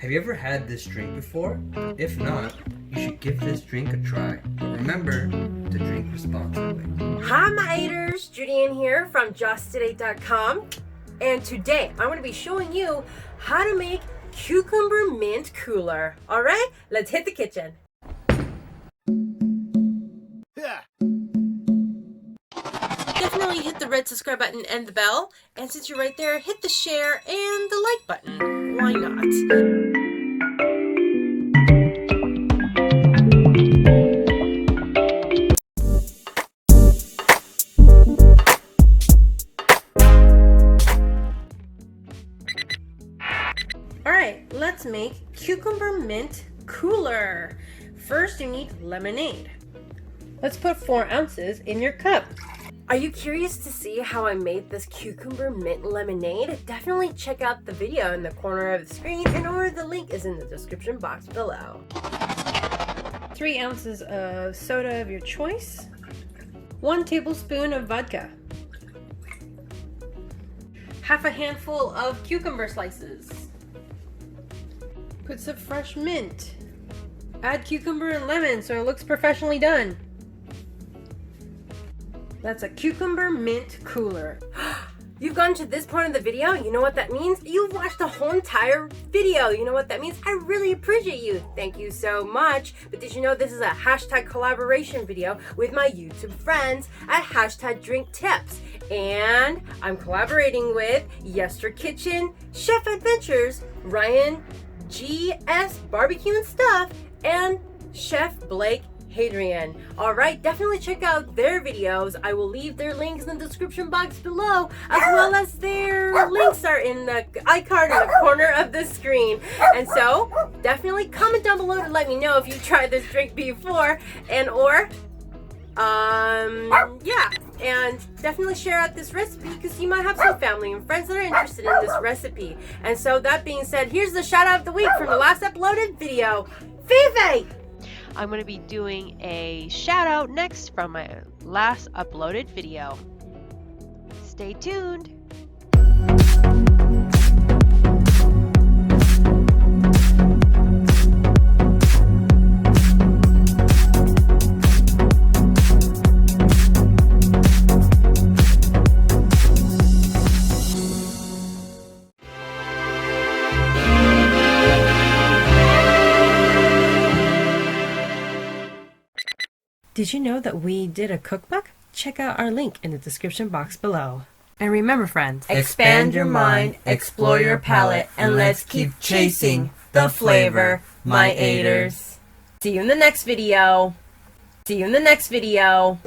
Have you ever had this drink before? If not, you should give this drink a try. But remember to drink responsibly. Hi, my haters! Julian here from Just8ate.com, and today I'm going to be showing you how to make cucumber mint cooler. Alright, let's hit the kitchen. Definitely hit the red subscribe button and the bell, and since you're right there, hit the share and the like button. Why not? Alright, let's make cucumber mint cooler. First, you need lemonade. Let's put 4 ounces in your cup. Are you curious to see how I made this cucumber mint lemonade? Definitely check out the video in the corner of the screen, or the link is in the description box below. 3 ounces of soda of your choice. 1 tablespoon of vodka. Half a handful of cucumber slices. Put some fresh mint. Add cucumber and lemon so it looks professionally done. That's a cucumber mint cooler. You've gotten to this point of the video, you know what that means? You've watched the whole entire video, you know what that means? I really appreciate you. Thank you so much. But did you know this is a hashtag collaboration video with my YouTube friends at hashtag DrinkTips. And I'm collaborating with Yester Kitchen, Chef Adventures, Ryan GS Barbecue and Stuff, and Chef Blake Hadrian. Alright, definitely check out their videos. I will leave their links in the description box below, as well as their links are in the icon in the corner of the screen. And so, definitely comment down below to let me know if you've tried this drink before, and definitely share out this recipe because you might have some family and friends that are interested in this recipe. And so, that being said, here's the shout out of the week from the last uploaded video. Vive! I'm going to be doing a shout out next from my last uploaded video. Stay tuned. Did you know that we did a cookbook? Check out our link in the description box below. And remember, friends, expand your mind, explore your palate, and let's keep chasing the flavor, my haters. See you in the next video. See you in the next video.